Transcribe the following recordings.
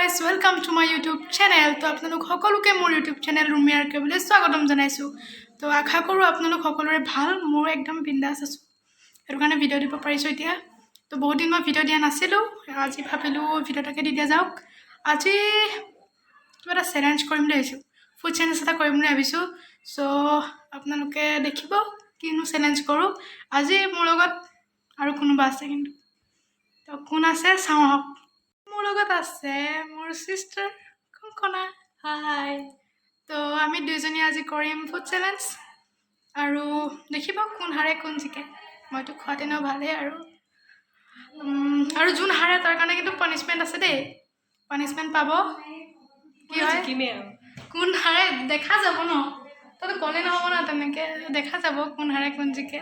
guys, welcome to my YouTube channel. তো আপোনালোক সকলোকে মোৰ YouTube channel Rumi rkb লৈ স্বাগতম জনাইছো। তো আশা কৰো আপোনালোক সকলোৰে ভাল, মোৰ একদম বিন্দাস আছো। এৰ কাৰণে ভিডিও দিব পাৰিছো এতিয়া। তো বহুত দিন মই ভিডিও দিয়া নাছিলো, আজি ভাবিলো ভিডিওটাকে দি দিয়া যাওক। আজি কিবা এটা চ্যালেঞ্জ কৰিম বুলি ভাবিছো, ফুড চ্যালেঞ্জ এটা কৰিম বুলি ভাবিছো। সো আপোনালোকে দেখিব কিনো চ্যালেঞ্জ কৰো। আজি মোৰ লগত আৰু কোনোবা আছে, কিন্তু তো কোন আছে চাওক। মোৰ লগত আছে মোৰ সিস্টাৰ কাnkona। হাই। তো আমি দুজনী আজি কৰিম ফুড চ্যালেঞ্জ, আৰু দেখিব কোন হাৰে কোন জিকে। মইতো খোৱাতে ন ভালে, আৰু যোন হাৰে তাৰ কাৰণে কিন্তু পানিশমেন্ট আছে দেই, পানিশমেন্ট পাব। কি হয় কোন হাৰে দেখা যাব ন, তো কলে নহব না, তেনেকে দেখা যাব কোন হাৰে কোন জিকে।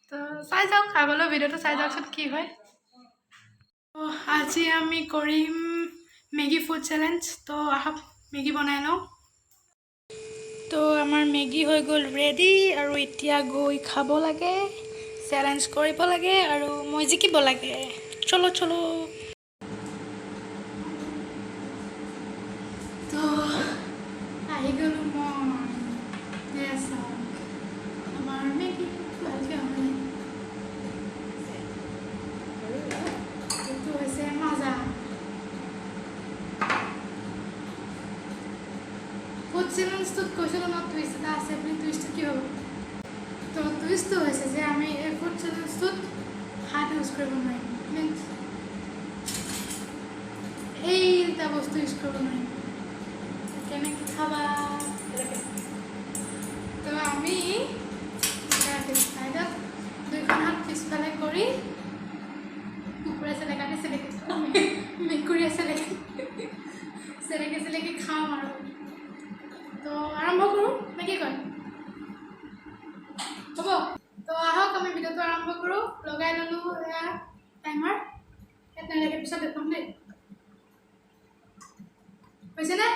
তো চাই যাওক, আগলৈ ভিডিওটো চাই যাওকচোন কি হয়। আজি আমি কৰিম মেগী ফুড চ্যালেঞ্জ। তো আহক মেগী বনাই লওঁ। তো আমাৰ মেগী হৈ গ'ল ৰেডি, আৰু এতিয়া গৈ খাব লাগে, চ্যালেঞ্জ কৰিব লাগে, আৰু মই জিকিব লাগে। চলো চলো। তো আহি গ'লো মই। আমাৰ মেগী ভালকৈ হয়, এইটো হৈছে মাজা। ফুড চ্যালেঞ্জটোত কৈছিলোঁ ন টুইষ্ট এটা আছে বুলি, টুইষ্টটো কি হ'ব? তো টুইষ্টটো হৈছে যে আমি এই ফুড চ্যালেঞ্জটোত হাত ইউজ কৰিব নোৱাৰিম, মিনছ এইটা বস্তু ইউজ কৰিব নোৱাৰিম। কেনেকৈ খাবা? তো আমি ছাইডত দুইখন হাত পিছফালে কৰি, কুকুৰে চেলেকাটি চেলেকি মেকুৰীয়ে চেলেকি চেলেকি খাওঁ আৰু। তো আৰম্ভ কৰোঁ নে কি কয়? হ'ব। তো আহক আমি ভিডিওটো আৰম্ভ কৰোঁ। লগাই ল'লোঁ এয়া টাইমাৰ, তেনেকৈ পিছত দেখুৱাম দেই। হৈছেনে?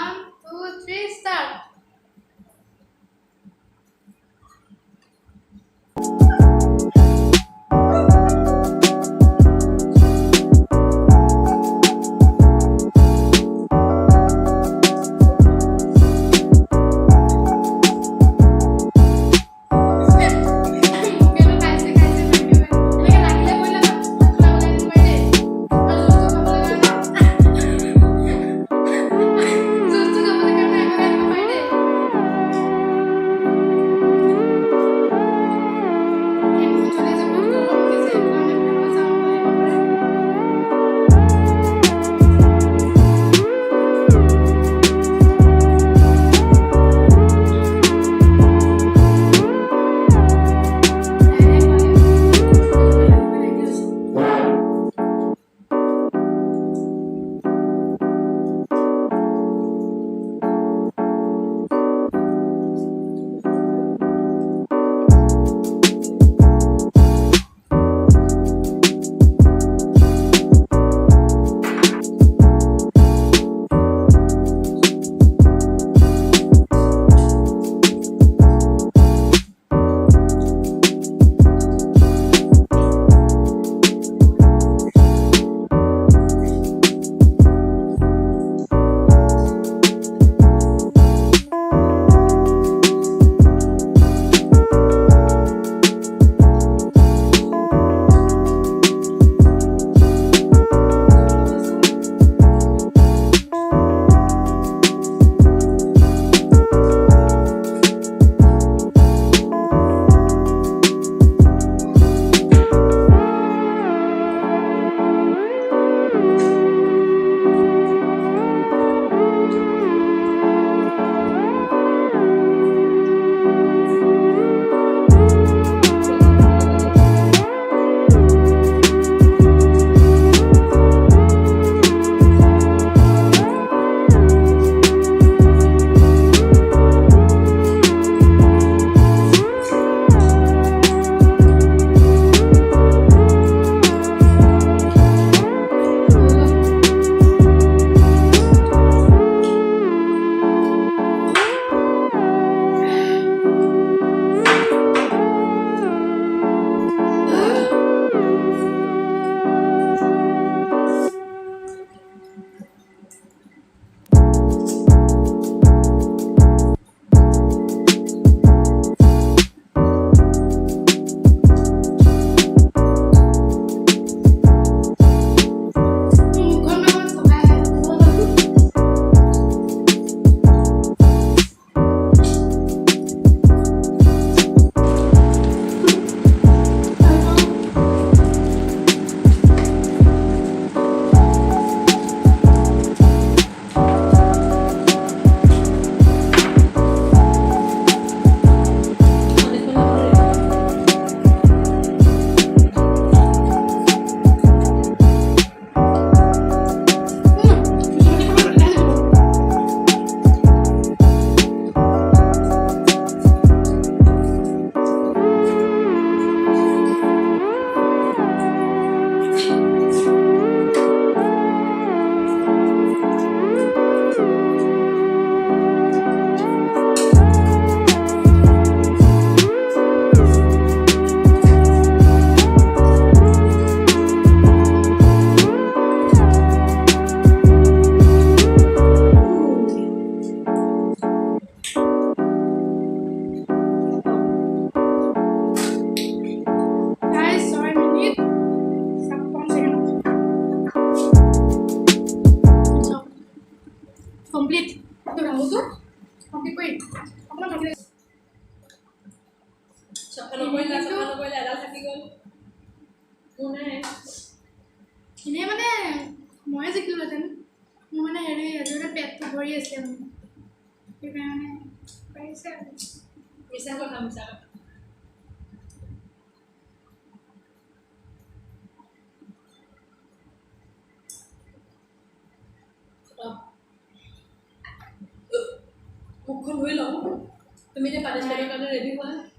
1 2 3 start. Complete. Itu dah tu. Complete koi. Apa nak lagi? Sampai koi lah, dah sakit koi. Mana? Ini mana? Mau aja kilo kan? Mau mana hari ada orang pet tu beri asyam. Ini mana? Paisa. Bisa kau tak bisa? Bukan gue loh. Kami dia pada sekali kan ready kan?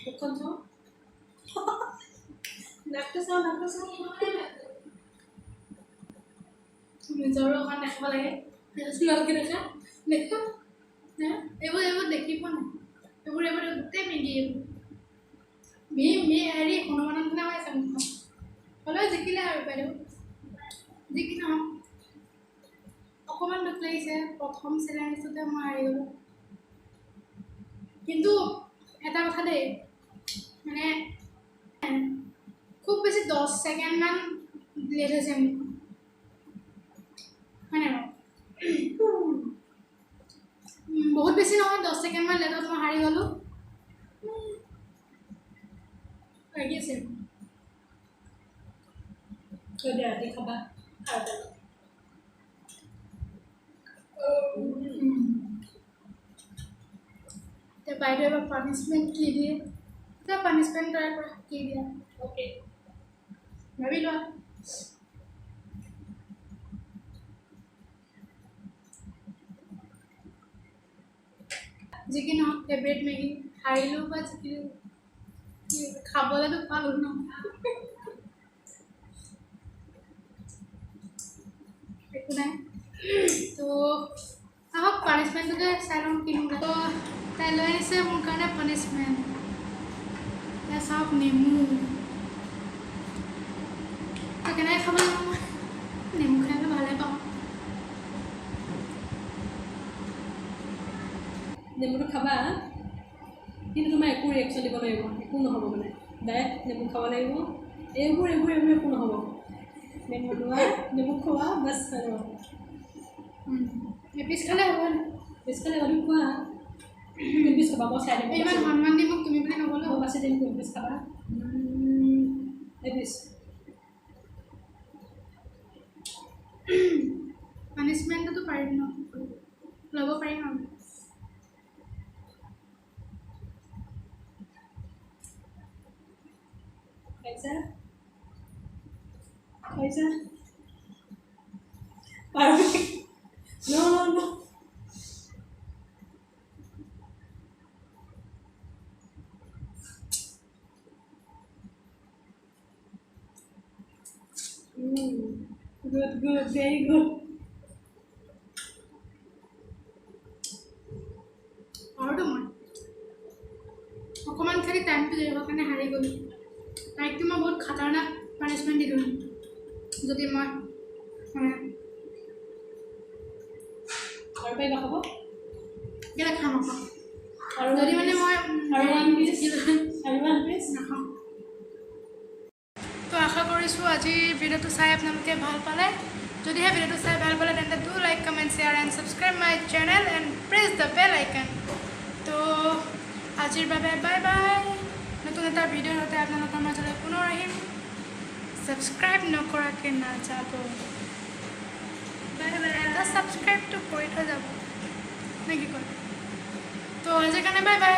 Bukan so? Nak kesal. Mencoba kan nak balik. Terus lagi nak? Nak? Nah, ibu dekhi pun. Ibu dekhi Maggie. Me hari kono mana tu nama saya. Kalau jikila baru. Jikina. Aku mana nak lagi saya. Prothom selain itu tu mahal itu. Kintu, এটা কথা deh. মানে খুব বেশি 10 second মান late হয়েছে মানে বহুত বেশি নহয় 10 সেকেন্ড মান লেটত মই হাৰি গলো লাগি আছে Kau dia ada khabar ada. ते बाइडे में पनिशमेंट कीजिए तो पनिशमेंट कीजिए Okay. मैं भी लो जिकिन हम फेवरेट मैगी हाई लो बस खाबोला तो पालो ना देखो ना तो अब पनिशमेंट तो सालों की होगा तो तालों से मुझे ना पनिशमेंट या सब नेमू तो क्या खबर नेमू खाने वाले पाओ नेमु खाबा কিন্তু তোমাৰ একো ৰিয়েকশ্যন দিব লাগিব একো নহ'ব মানে ডাইৰেক্ট নেমু খাব লাগিব এইবোৰ একো নহ'ব নেমু লোৱা নেমু খোৱা বাছ আৰু ये पीस खाले हो পিছফালে গ'লে খোৱা পিছ খাবা মই চাই দিম इमान हनुमान दी मुक तुम्ही पनि नबोलो মই বাছি দিম পিছ খাবা এই পিছ पनिशमेंट तो पारिम न लব पारिम हम Kaisa Perfect. No. Good, very good. और तो मन অকমান খালি টাইমটো দেব কাৰণে হাৰি গলো তাইকটো মই বহুত খতৰনাক পানিশমেন্ট দিলো যদি মই আৰু পাই খাব কেলা খাম আৰু যদি মানে মই আৰু ওৱান পিচ নাখাওঁ তো আশা কৰিছোঁ আজি ভিডিঅ'টো চাই আপোনালোকে ভাল পালে যদিহে ভিডিঅ'টো চাই ভাল পালে তেন্তে do like comment share and subscribe my channel and press the bell icon তো আজিৰ বাবে বাই বাই নতুন এটা ভিডিঅ'ৰ সৈতে আপোনালোকৰ মাজলৈ পুনৰ আহিম ছাবস্ক্ৰাইব নকৰাকৈ নাযাব বাই বাই এটা ছাবস্ক্ৰাইবটো কৰি থৈ যাব নে কি কয় তো আজিৰ কাৰণে বাই বাই